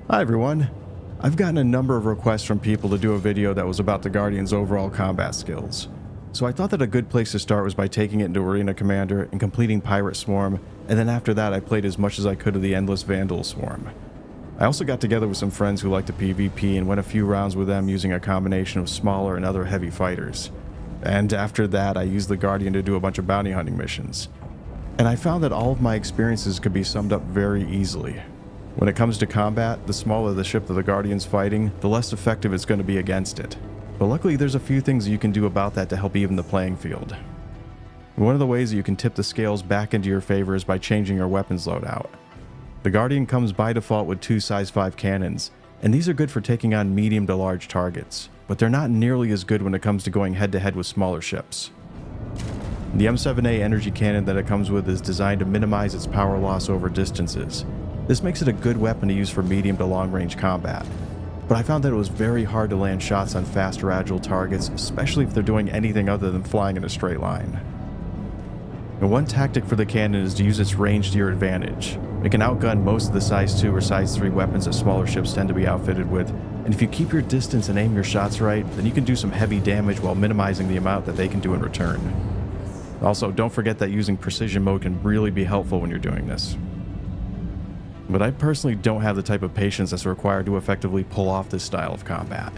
Hi everyone. I've gotten a number of requests from people to do a video that was about the Guardian's overall combat skills. So I thought that a good place to start was by taking it into Arena Commander and completing Pirate Swarm, and then after that I played as much as I could of the Endless Vandal Swarm. I also got together with some friends who like to PvP and went a few rounds with them using a combination of smaller and other heavy fighters. And after that I used the Guardian to do a bunch of bounty hunting missions. And I found that all of my experiences could be summed up very easily. When it comes to combat, the smaller the ship that the Guardian's fighting, the less effective it's going to be against it. But luckily there's a few things you can do about that to help even the playing field. One of the ways that you can tip the scales back into your favor is by changing your weapons loadout. The Guardian comes by default with 2 size 5 cannons, and these are good for taking on medium to large targets, but they're not nearly as good when it comes to going head to head with smaller ships. The M7A energy cannon that it comes with is designed to minimize its power loss over distances. This makes it a good weapon to use for medium to long range combat, but I found that it was very hard to land shots on fast or agile targets, especially if they're doing anything other than flying in a straight line. And one tactic for the cannon is to use its range to your advantage. It can outgun most of the size 2 or size 3 weapons that smaller ships tend to be outfitted with, and if you keep your distance and aim your shots right, then you can do some heavy damage while minimizing the amount that they can do in return. Also, don't forget that using precision mode can really be helpful when you're doing this. But I personally don't have the type of patience that's required to effectively pull off this style of combat.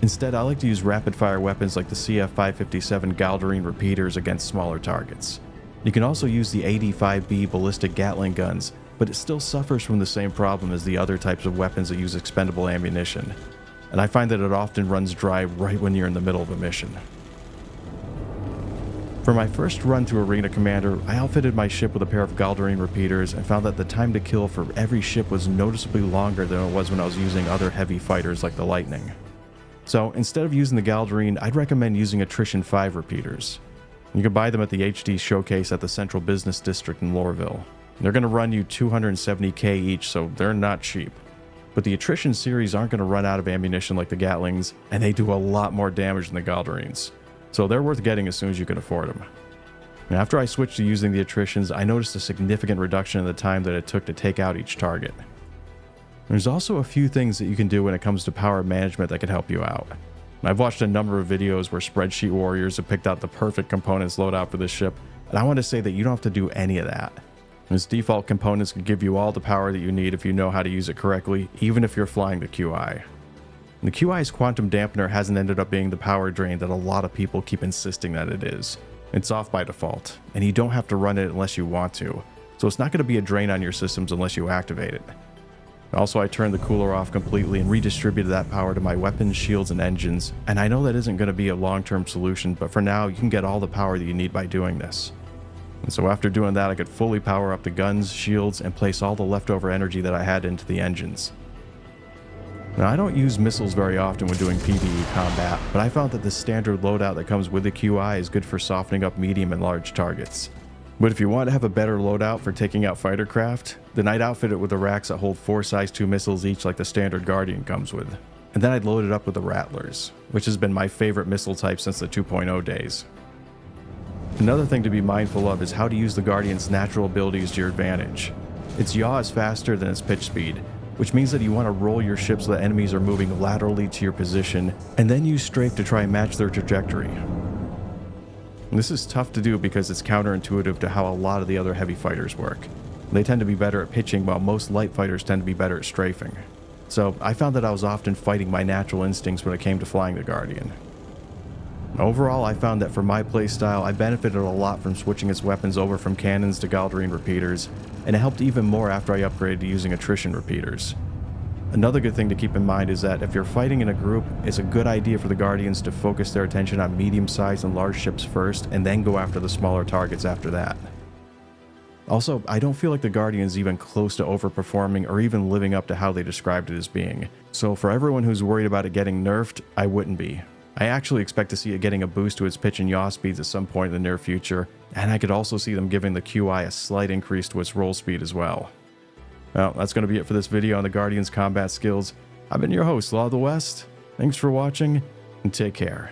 Instead, I like to use rapid-fire weapons like the CF-557 Galderine repeaters against smaller targets. You can also use the AD-5B ballistic Gatling guns, but it still suffers from the same problem as the other types of weapons that use expendable ammunition, and I find that it often runs dry right when you're in the middle of a mission. For my first run through Arena Commander, I outfitted my ship with a pair of Galderine repeaters and found that the time to kill for every ship was noticeably longer than it was when I was using other heavy fighters like the Lightning. So instead of using the Galderine, I'd recommend using Attrition 5 repeaters. You can buy them at the HD showcase at the Central Business District in Lorville. They're going to run you $270k each, so they're not cheap. But the Attrition series aren't going to run out of ammunition like the Gatlings, and they do a lot more damage than the Galderines. So they're worth getting as soon as you can afford them. And after I switched to using the attritions, I noticed a significant reduction in the time that it took to take out each target. There's also a few things that you can do when it comes to power management that can help you out. I've watched a number of videos where spreadsheet warriors have picked out the perfect components loadout for this ship, and I want to say that you don't have to do any of that. Its default components can give you all the power that you need if you know how to use it correctly, even if you're flying the QI. The QI's quantum dampener hasn't ended up being the power drain that a lot of people keep insisting that it is. It's off by default, and you don't have to run it unless you want to, so it's not going to be a drain on your systems unless you activate it. Also, I turned the cooler off completely and redistributed that power to my weapons, shields, and engines, and I know that isn't going to be a long-term solution, but for now you can get all the power that you need by doing this. And so after doing that, I could fully power up the guns, shields, and place all the leftover energy that I had into the engines. Now, I don't use missiles very often when doing PvE combat, but I found that the standard loadout that comes with the QI is good for softening up medium and large targets. But if you want to have a better loadout for taking out fighter craft, then I'd outfit it with the racks that hold 4 size 2 missiles each like the standard Guardian comes with. And then I'd load it up with the Rattlers, which has been my favorite missile type since the 2.0 days. Another thing to be mindful of is how to use the Guardian's natural abilities to your advantage. Its yaw is faster than its pitch speed, which means that you want to roll your ship so that enemies are moving laterally to your position, and then use strafe to try and match their trajectory. And this is tough to do because it's counterintuitive to how a lot of the other heavy fighters work. They tend to be better at pitching while most light fighters tend to be better at strafing. So I found that I was often fighting my natural instincts when it came to flying the Guardian. Overall, I found that for my playstyle, I benefited a lot from switching its weapons over from cannons to Galderine repeaters, and it helped even more after I upgraded to using attrition repeaters. Another good thing to keep in mind is that if you're fighting in a group, it's a good idea for the Guardians to focus their attention on medium-sized and large ships first, and then go after the smaller targets after that. Also, I don't feel like the Guardian's even close to overperforming or even living up to how they described it as being. So for everyone who's worried about it getting nerfed, I wouldn't be. I actually expect to see it getting a boost to its pitch and yaw speeds at some point in the near future, and I could also see them giving the QI a slight increase to its roll speed as well. Well, that's going to be it for this video on the Guardian's combat skills. I've been your host, Law of the West. Thanks for watching, and take care.